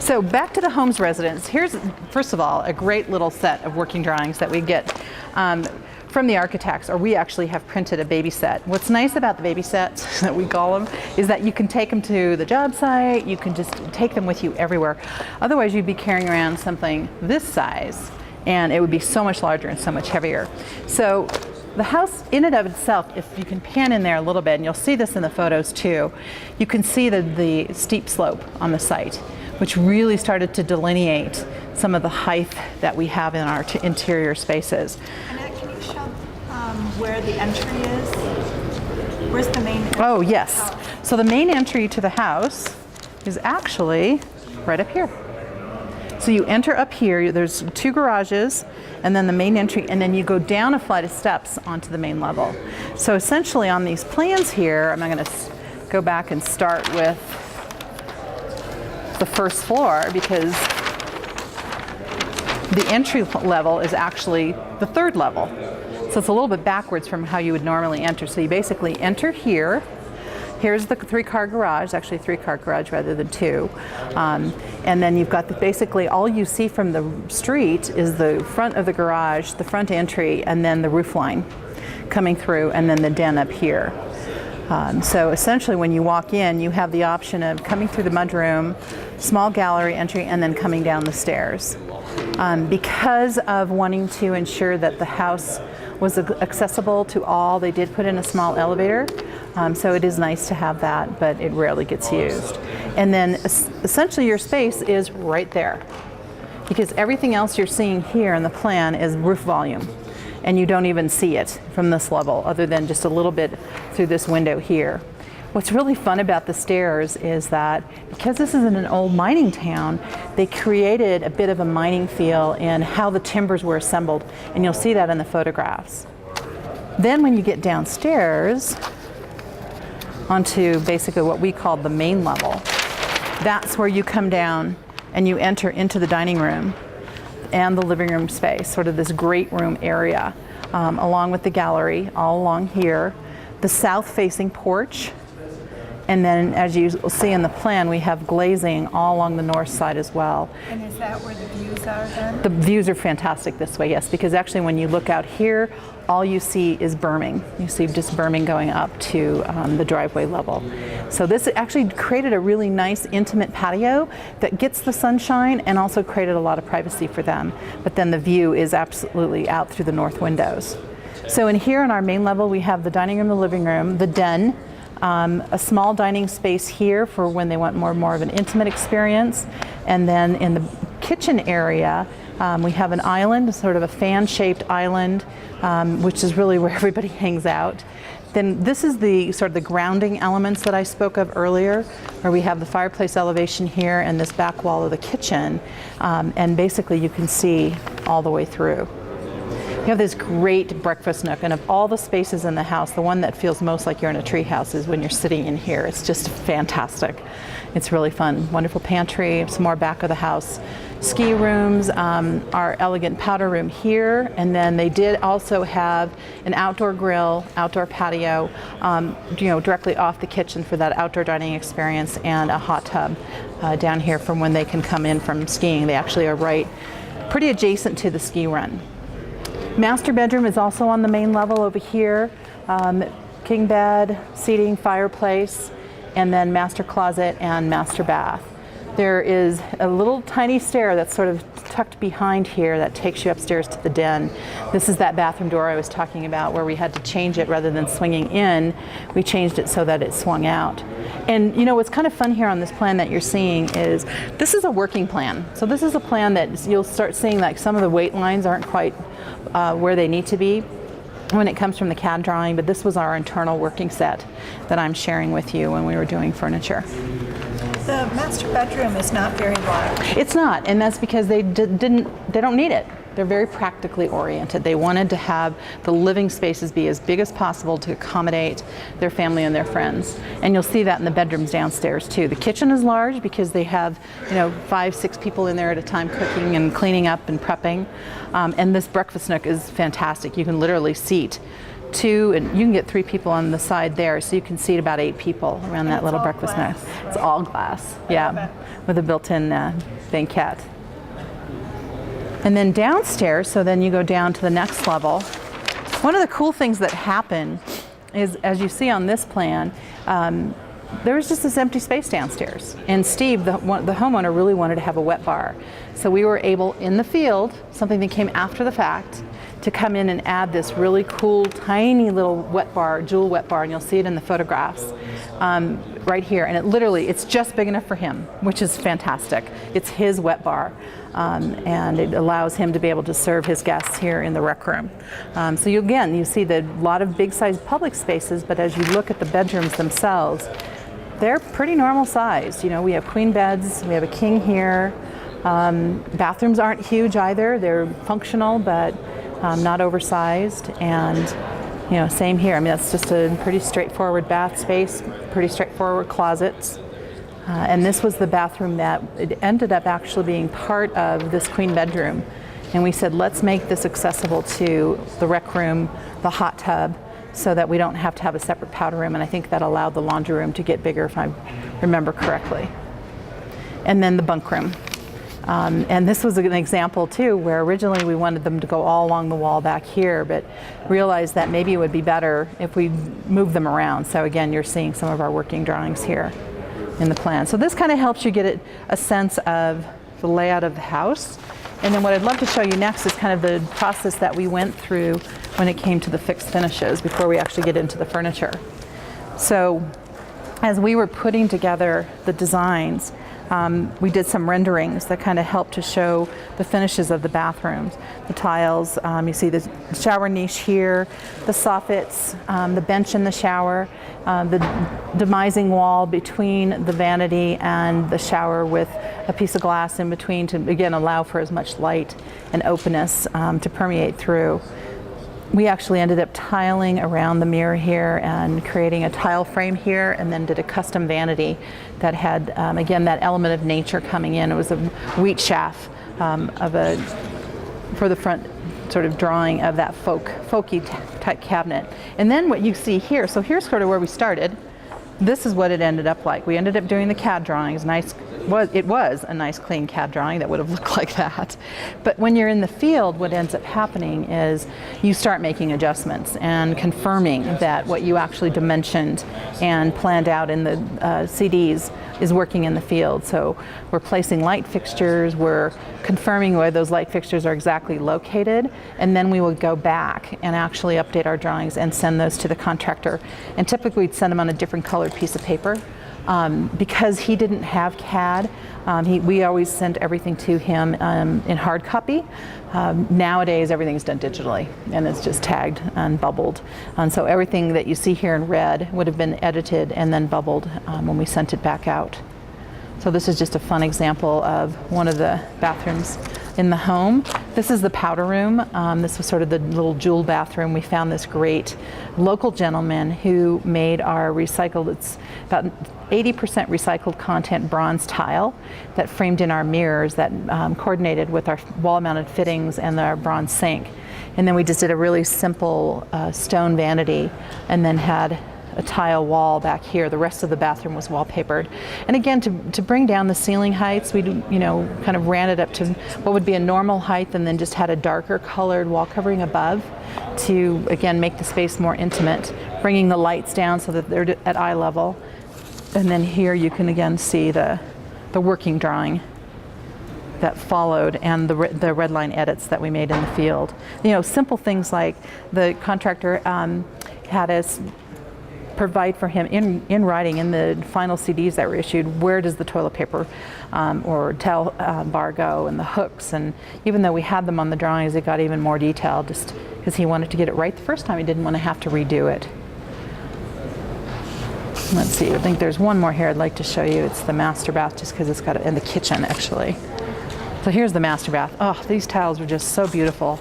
So back to the home's residence. Here's, first of all, a great little set of working drawings that we get from the architects, or we actually have printed a baby set. What's nice about the baby sets, that we call them, is that you can take them to the job site, you can just take them with you everywhere. Otherwise you'd be carrying around something this size, and it would be so much larger and so much heavier. So the house in and of itself, if you can pan in there a little bit, and you'll see this in the photos too, you can see the steep slope on the site, which really started to delineate some of the height that we have in our interior spaces. Annette, can you show where the entry is? Where's the main entry? Oh, yes. So the main entry to the house is actually right up here. So you enter up here, there's 2 garages, and then the main entry, and then you go down a flight of steps onto the main level. So essentially on these plans here, I'm going to go back and start with the first floor, because the entry level is actually the 3rd level. So it's a little bit backwards from how you would normally enter. So you basically enter here. Here's the 3-car garage, actually 3-car garage rather than 2. And then you've got basically all you see from the street is the front of the garage, the front entry, and then the roof line coming through, and then the den up here. So essentially when you walk in, you have the option of coming through the mudroom, small gallery entry, and then coming down the stairs. Because of wanting to ensure that the house was accessible to all, they did put in a small elevator. So it is nice to have that, but it rarely gets used. And then essentially your space is right there, because everything else you're seeing here in the plan is roof volume, and you don't even see it from this level other than just a little bit through this window here. What's really fun about the stairs is that because this is in an old mining town, they created a bit of a mining feel in how the timbers were assembled, and you'll see that in the photographs. Then when you get downstairs onto basically what we call the main level, that's where you come down and you enter into the dining room and the living room space, sort of this great room area, along with the gallery all along here, the south-facing porch, and then as you will see in the plan, we have glazing all along the north side as well. And is that where the views are then? The views are fantastic this way, yes, because actually when you look out here, all you see is berming. You see just berming going up to the driveway level. So this actually created a really nice intimate patio that gets the sunshine and also created a lot of privacy for them. But then the view is absolutely out through the north windows. So in here on our main level, we have the dining room, the living room, the den, a small dining space here for when they want more of an intimate experience. And then in the kitchen area, we have an island, sort of a fan-shaped island, which is really where everybody hangs out. Then this is the sort of the grounding elements that I spoke of earlier, where we have the fireplace elevation here and this back wall of the kitchen, and basically you can see all the way through. You have this great breakfast nook, and of all the spaces in the house, the one that feels most like you're in a tree house is when you're sitting in here. It's just fantastic. It's really fun. Wonderful pantry, some more back of the house ski rooms, our elegant powder room here, and then they did also have an outdoor grill, outdoor patio, directly off the kitchen for that outdoor dining experience, and a hot tub down here from when they can come in from skiing. They actually are pretty adjacent to the ski run. Master bedroom is also on the main level over here. King bed, seating, fireplace, and then master closet and master bath. There is a little tiny stair that's sort of tucked behind here that takes you upstairs to the den. This is that bathroom door I was talking about where we had to change it rather than swinging in. We changed it so that it swung out. And what's kind of fun here on this plan that you're seeing is this is a working plan. So this is a plan that you'll start seeing like some of the weight lines aren't quite where they need to be when it comes from the CAD drawing, but this was our internal working set that I'm sharing with you when we were doing furniture. The master bedroom is not very large. It's not, and that's because they don't need it. They're very practically oriented. They wanted to have the living spaces be as big as possible to accommodate their family and their friends. And you'll see that in the bedrooms downstairs too. The kitchen is large because they have 5-6 people in there at a time cooking and cleaning up and prepping. And this breakfast nook is fantastic. You can literally seat 2, and you can get 3 people on the side there, so you can seat about 8 people around that little breakfast glass. nest. It's all glass, yeah, with a built-in banquette. And then downstairs, so then you go down to the next level. One of the cool things that happen is, as you see on this plan, there was just this empty space downstairs. And Steve, the homeowner, really wanted to have a wet bar. So we were able, in the field, something that came after the fact, to come in and add this really cool, tiny little wet bar, jewel wet bar, and you'll see it in the photographs right here. And it's just big enough for him, which is fantastic. It's his wet bar. And it allows him to be able to serve his guests here in the rec room. So you see a lot of big-sized public spaces, but as you look at the bedrooms themselves, they're pretty normal sized. You know, we have queen beds, we have a king here. Bathrooms aren't huge either. They're functional, but not oversized. And you know, same here. I mean, that's just a pretty straightforward bath space, pretty straightforward closets. And this was the bathroom that it ended up actually being part of this queen bedroom. And we said, let's make this accessible to the rec room, the hot tub, so that we don't have to have a separate powder room. And I think that allowed the laundry room to get bigger, if I remember correctly. And then the bunk room. And this was an example too, where originally we wanted them to go all along the wall back here, but realized that maybe it would be better if we moved them around. So again, you're seeing some of our working drawings here in the plan. So this kind of helps you get a sense of the layout of the house. And then what I'd love to show you next is kind of the process that we went through when it came to the fixed finishes before we actually get into the furniture. So as we were putting together the designs, we did some renderings that kind of helped to show the finishes of the bathrooms. The tiles, you see the shower niche here, the soffits, the bench in the shower, the demising wall between the vanity and the shower with a piece of glass in between to, again, allow for as much light and openness to permeate through. We actually ended up tiling around the mirror here and creating a tile frame here, and then did a custom vanity that had, again, that element of nature coming in. It was a wheat chaff for the front sort of drawing of that folky type cabinet. And then what you see here, so here's sort of where we started. This is what it ended up like. We ended up doing the CAD drawings. It was a nice clean CAD drawing that would have looked like that. But when you're in the field, what ends up happening is you start making adjustments and confirming that what you actually dimensioned and planned out in the CDs is working in the field. So we're placing light fixtures, we're confirming where those light fixtures are exactly located, and then we will go back and actually update our drawings and send those to the contractor. And typically we'd send them on a different colored piece of paper. Because he didn't have CAD, we always sent everything to him in hard copy. Nowadays everything's done digitally and it's just tagged and bubbled. And so everything that you see here in red would have been edited and then bubbled when we sent it back out. So this is just a fun example of one of the bathrooms in the home. This is the powder room. This was sort of the little jewel bathroom. We found this great local gentleman who made our recycled, it's about 80% recycled content bronze tile that framed in our mirrors that coordinated with our wall-mounted fittings and our bronze sink. And then we just did a really simple stone vanity and then had a tile wall back here. The rest of the bathroom was wallpapered. And again, to bring down the ceiling heights, we kind of ran it up to what would be a normal height and then just had a darker colored wall covering above to, again, make the space more intimate, bringing the lights down so that they're at eye level. And then here you can again see the working drawing that followed and the red line edits that we made in the field. You know, simple things like the contractor had us provide for him in writing in the final CDs that were issued, where does the toilet paper or towel bar go and the hooks. And even though we had them on the drawings, it got even more detailed just because he wanted to get it right the first time. He didn't want to have to redo it. Let's see, I think there's one more here I'd like to show you. It's the master bath, just because it's got it in the kitchen actually. So here's the master bath. Oh, these tiles are just so beautiful.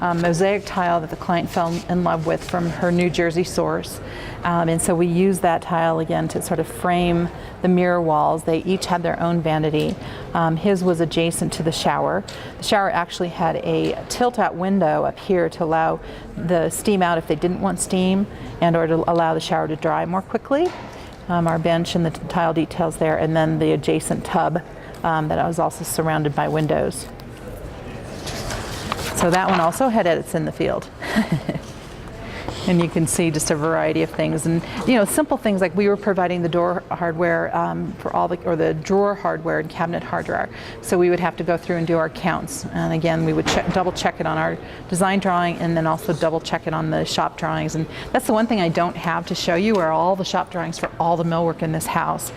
mosaic tile that the client fell in love with from her New Jersey source. And so we used that tile again to sort of frame the mirror walls. They each had their own vanity. His was adjacent to the shower. The shower actually had a tilt-out window up here to allow the steam out if they didn't want steam, and or to allow the shower to dry more quickly. Our bench and the tile details there, and then the adjacent tub that was also surrounded by windows. So that one also had edits in the field. And you can see just a variety of things, and simple things like we were providing the door hardware for all the drawer hardware and cabinet hardware. So we would have to go through and do our counts, and again we would double check it on our design drawing, and then also double check it on the shop drawings. And that's the one thing I don't have to show you, are all the shop drawings for all the millwork in this house.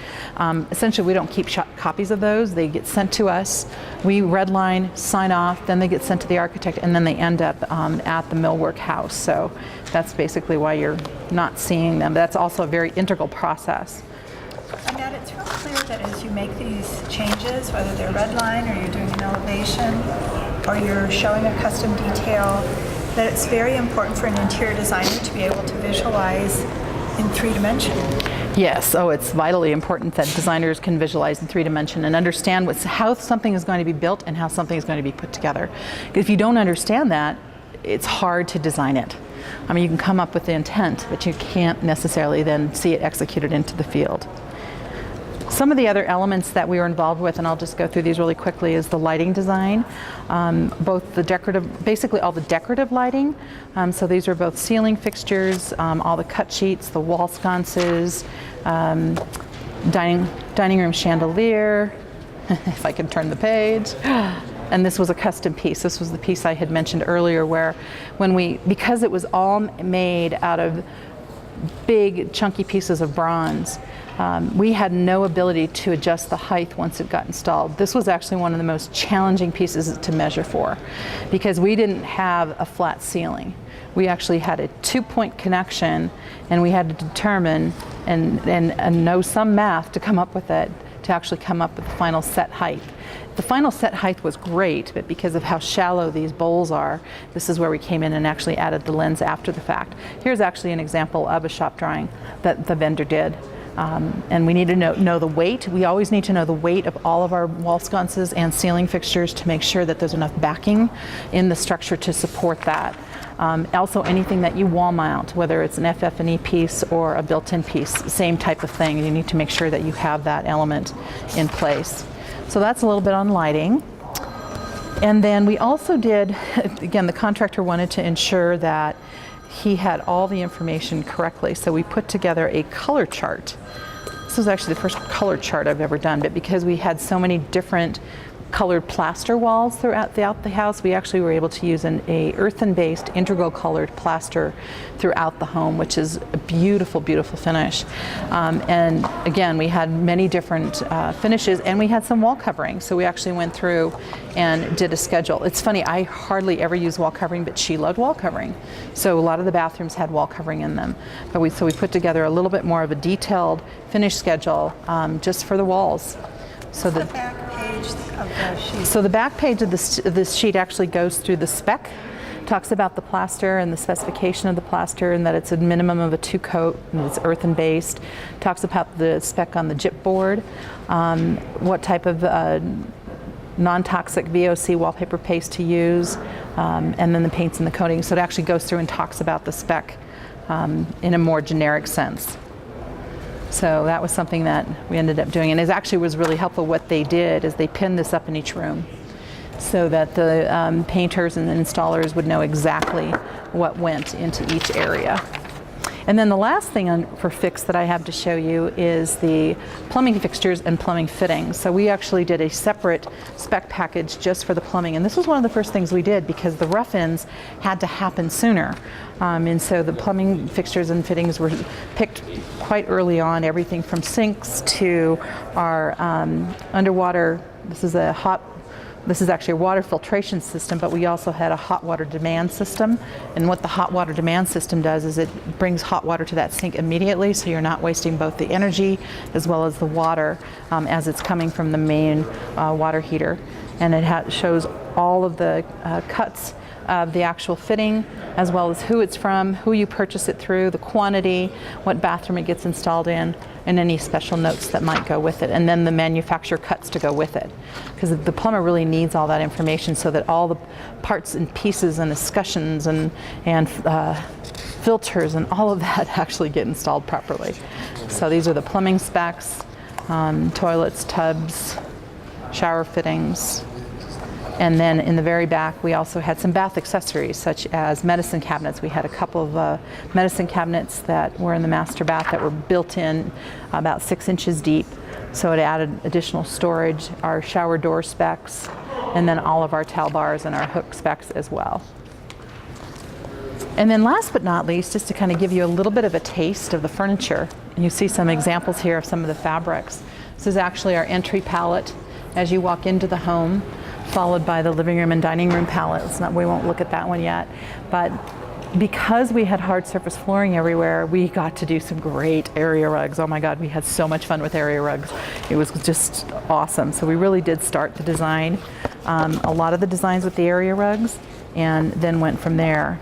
Essentially, we don't keep copies of those. They get sent to us. We redline, sign off, then they get sent to the architect, and then they end up at the millwork house. So that's basically why you're not seeing them. But that's also a very integral process. Annette, it's real clear that as you make these changes, whether they're red line or you're doing an elevation or you're showing a custom detail, that it's very important for an interior designer to be able to visualize in 3 dimension. Yes, it's vitally important that designers can visualize in 3 dimension and understand how something is going to be built and how something is going to be put together. If you don't understand that, it's hard to design it. I mean, you can come up with the intent, but you can't necessarily then see it executed into the field. Some of the other elements that we were involved with, and I'll just go through these really quickly, is the lighting design. Both the decorative, basically all the decorative lighting. So these are both ceiling fixtures, all the cut sheets, the wall sconces, dining room chandelier, if I can turn the page. And this was a custom piece. This was the piece I had mentioned earlier, where because it was all made out of big chunky pieces of bronze, we had no ability to adjust the height once it got installed. This was actually one of the most challenging pieces to measure for, because we didn't have a flat ceiling. We actually had a 2-point connection, and we had to determine and know some math to come up with it, to actually come up with the final set height. The final set height was great, but because of how shallow these bowls are, this is where we came in and actually added the lens after the fact. Here's actually an example of a shop drawing that the vendor did. And we need to know the weight. We always need to know the weight of all of our wall sconces and ceiling fixtures to make sure that there's enough backing in the structure to support that. Also, anything that you wall mount, whether it's an FF&E piece or a built-in piece, same type of thing. You need to make sure that you have that element in place. So that's a little bit on lighting. And then we also did, again, the contractor wanted to ensure that he had all the information correctly, so we put together a color chart. This was actually the first color chart I've ever done, but because we had so many different colored plaster walls throughout the house, we actually were able to use a earthen-based integral colored plaster throughout the home, which is a beautiful, beautiful finish. And again, we had many different finishes, and we had some wall covering. So we actually went through and did a schedule. It's funny, I hardly ever use wall covering, but she loved wall covering. So a lot of the bathrooms had wall covering in them. But so we put together a little bit more of a detailed finish schedule just for the walls. So the back page of the sheet. So the back page of this sheet actually goes through the spec, talks about the plaster and the specification of the plaster, and that it's a minimum of a 2-coat, and it's earthen based. Talks about the spec on the gyp board, what type of non-toxic VOC wallpaper paste to use, and then the paints and the coatings. So it actually goes through and talks about the spec in a more generic sense. So that was something that we ended up doing, and it actually was really helpful. What they did is they pinned this up in each room so that the painters and the installers would know exactly what went into each area. And then the last thing for Fix that I have to show you is the plumbing fixtures and plumbing fittings. So we actually did a separate spec package just for the plumbing, and this was one of the first things we did because the rough-ins had to happen sooner. And so the plumbing fixtures and fittings were picked quite early on, everything from sinks to our underwater, this is actually a water filtration system, but we also had a hot water demand system. And what the hot water demand system does is it brings hot water to that sink immediately, so you're not wasting both the energy as well as the water as it's coming from the main water heater. And it shows all of the cuts of the actual fitting, as well as who it's from, who you purchase it through, the quantity, what bathroom it gets installed in, and any special notes that might go with it, and then the manufacturer cuts to go with it. Because the plumber really needs all that information so that all the parts and pieces and escutcheons and filters and all of that actually get installed properly. So these are the plumbing specs, toilets, tubs, shower fittings. And then in the very back, we also had some bath accessories, such as medicine cabinets. We had a couple of medicine cabinets that were in the master bath that were built in about 6 inches deep. So it added additional storage, our shower door specs, and then all of our towel bars and our hook specs as well. And then last but not least, just to kind of give you a little bit of a taste of the furniture, and you see some examples here of some of the fabrics. This is actually our entry palette as you walk into the home, followed by the living room and dining room palette. We won't look at that one yet. But because we had hard surface flooring everywhere, we got to do some great area rugs. Oh my God, we had so much fun with area rugs. It was just awesome. So we really did start to design a lot of the designs with the area rugs, and then went from there.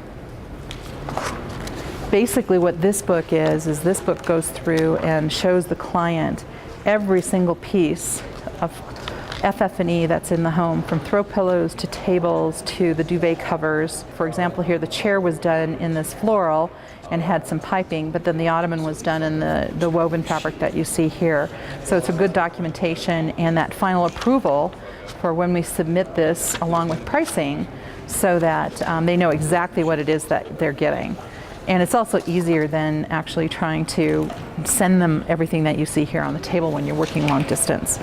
Basically what this book is this book goes through and shows the client every single piece of FF&E that's in the home, from throw pillows to tables to the duvet covers. For example, here the chair was done in this floral and had some piping, but then the ottoman was done in the woven fabric that you see here. So it's a good documentation and that final approval for when we submit this along with pricing, so that they know exactly what it is that they're getting. And it's also easier than actually trying to send them everything that you see here on the table when you're working long distance.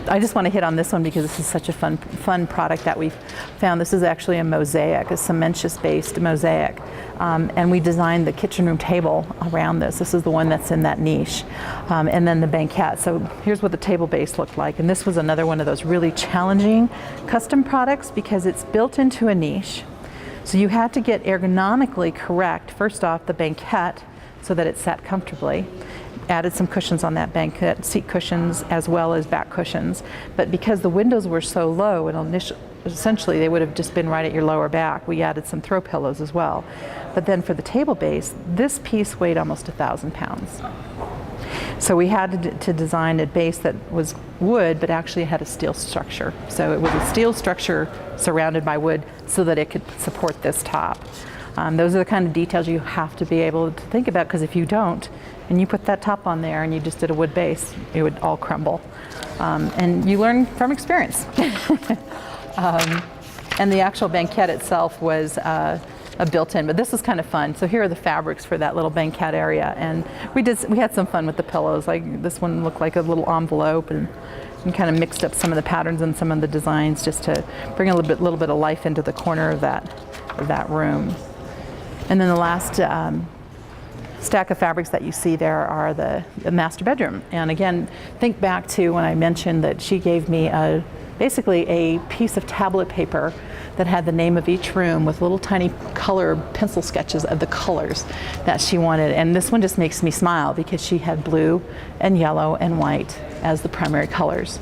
I just want to hit on this one because this is such a fun product that we've found. This is actually a mosaic, a cementitious-based mosaic. And we designed the kitchen room table around this. This is the one that's in that niche. And then the banquette. So here's what the table base looked like. And this was another one of those really challenging custom products because it's built into a niche. So you had to get ergonomically correct, first off, the banquette so that it sat comfortably. Added some cushions on that banquette, seat cushions as well as back cushions. But because the windows were so low, essentially they would have just been right at your lower back. We added some throw pillows as well. But then for the table base, this piece weighed almost 1,000 pounds. So we had to design a base that was wood, but actually had a steel structure. So it was a steel structure surrounded by wood so that it could support this top. Those are the kind of details you have to be able to think about, because if you don't, and you put that top on there and you just did a wood base, it would all crumble. And you learn from experience. And the actual banquette itself was a built-in, but this was kind of fun. So here are the fabrics for that little banquette area, and we had some fun with the pillows. Like this one looked like a little envelope, and kind of mixed up some of the patterns and some of the designs just to bring a little bit of life into the corner of that room. And then the last stack of fabrics that you see there are the master bedroom. And again, think back to when I mentioned that she gave me basically a piece of tablet paper that had the name of each room with little tiny color pencil sketches of the colors that she wanted. And this one just makes me smile because she had blue and yellow and white as the primary colors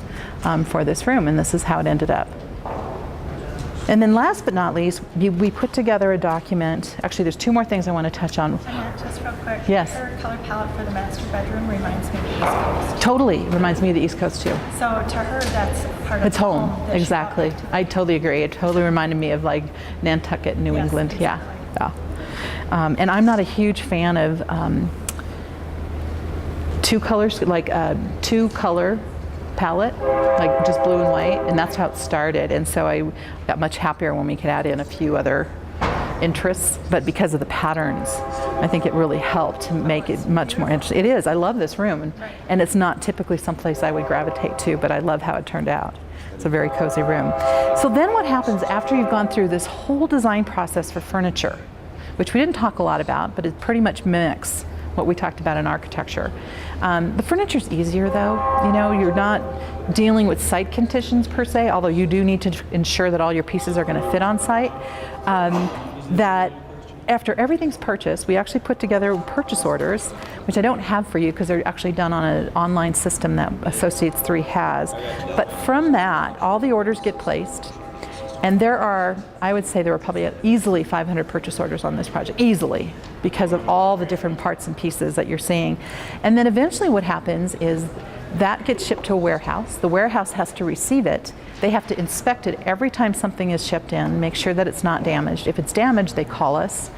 for this room, and this is how it ended up. And then last but not least, we put together a document. Actually, there's two more things I want to touch on. Just real quick. Yes. Her color palette for the master bedroom reminds me of the East Coast. Totally reminds me of the East Coast too. So to her, that's part of It's the home, that she exactly. brought back I totally agree. It totally reminded me of like Nantucket, New Yes, England. exactly. Yeah. And I'm not a huge fan of two color palette, like just blue and white, and that's how it started. And so I got much happier when we could add in a few other interests, but because of the patterns, I think it really helped to make it much more interesting. It is. I love this room, and it's not typically someplace I would gravitate to, but I love how it turned out. It's a very cozy room. So then what happens after you've gone through this whole design process for furniture, which we didn't talk a lot about, but it pretty much mimics what we talked about in architecture. The furniture's easier though. You know, you're not dealing with site conditions per se, although you do need to ensure that all your pieces are going to fit on site. That after everything's purchased, we actually put together purchase orders, which I don't have for you because they're actually done on an online system that Associates 3 has. But from that, all the orders get placed. And there are, I would say there were probably easily 500 purchase orders on this project, easily, because of all the different parts and pieces that you're seeing. And then eventually what happens is that gets shipped to a warehouse. The warehouse has to receive it. They have to inspect it every time something is shipped in, make sure that it's not damaged. If it's damaged, they call us,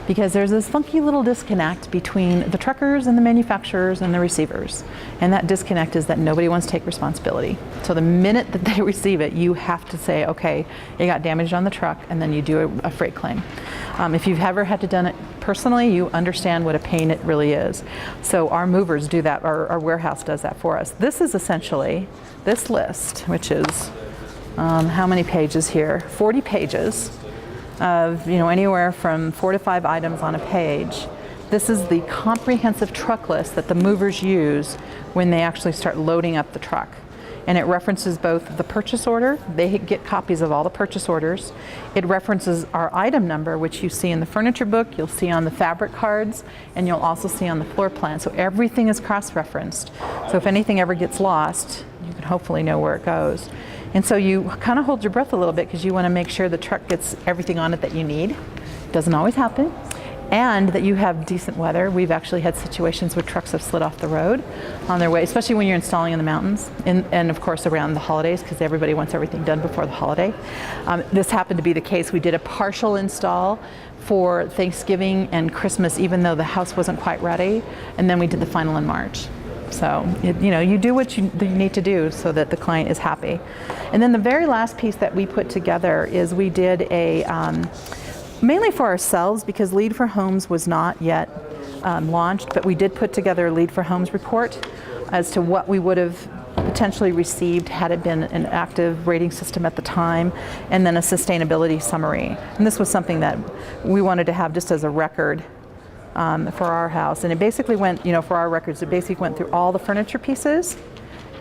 because there's this funky little disconnect between the truckers and the manufacturers and the receivers. And that disconnect is that nobody wants to take responsibility. So the minute that they receive it, you have to say, okay, it got damaged on the truck, and then you do a freight claim. If you've ever had to done it personally, you understand what a pain it really is. So our movers do that, our warehouse does that for us. This is essentially this list, which is how many pages here? 40 pages of, anywhere from 4 to 5 items on a page. This is the comprehensive truck list that the movers use when they actually start loading up the truck. And it references both the purchase order, they get copies of all the purchase orders. It references our item number, which you see in the furniture book, you'll see on the fabric cards, and you'll also see on the floor plan. So everything is cross-referenced. So if anything ever gets lost, you can hopefully know where it goes. And so you kind of hold your breath a little bit because you want to make sure the truck gets everything on it that you need. Doesn't always happen. And that you have decent weather. We've actually had situations where trucks have slid off the road on their way, especially when you're installing in the mountains, and of course around the holidays, because everybody wants everything done before the holiday. This happened to be the case. We did a partial install for Thanksgiving and Christmas, even though the house wasn't quite ready, and then we did the final in March. So, you do what you need to do so that the client is happy. And then the very last piece that we put together is we did a mainly for ourselves, because Lead for Homes was not yet launched, but we did put together a Lead for Homes report as to what we would have potentially received had it been an active rating system at the time, and then a sustainability summary. And this was something that we wanted to have just as a record for our house. And it basically went, for our records, it basically went through all the furniture pieces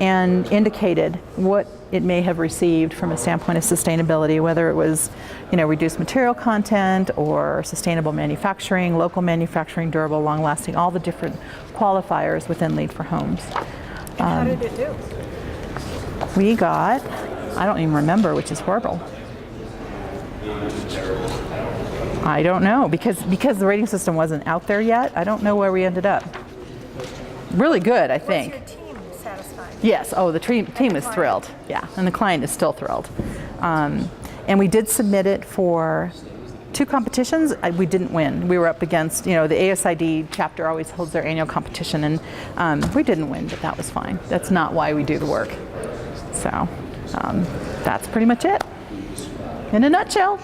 and indicated what it may have received from a standpoint of sustainability, whether it was, reduced material content or sustainable manufacturing, local manufacturing, durable, long-lasting, all the different qualifiers within Lead for Homes. And how did it do? We got, I don't even remember, which is horrible. I don't know, because the rating system wasn't out there yet. I don't know where we ended up. Really good, I think. Was your team satisfied? Yes. Oh, the team is thrilled. Yeah, and the client is still thrilled. And we did submit it for 2 competitions. We didn't win. We were up against, the INTD chapter always holds their annual competition, and we didn't win, but that was fine. That's not why we do the work. So that's pretty much it in a nutshell.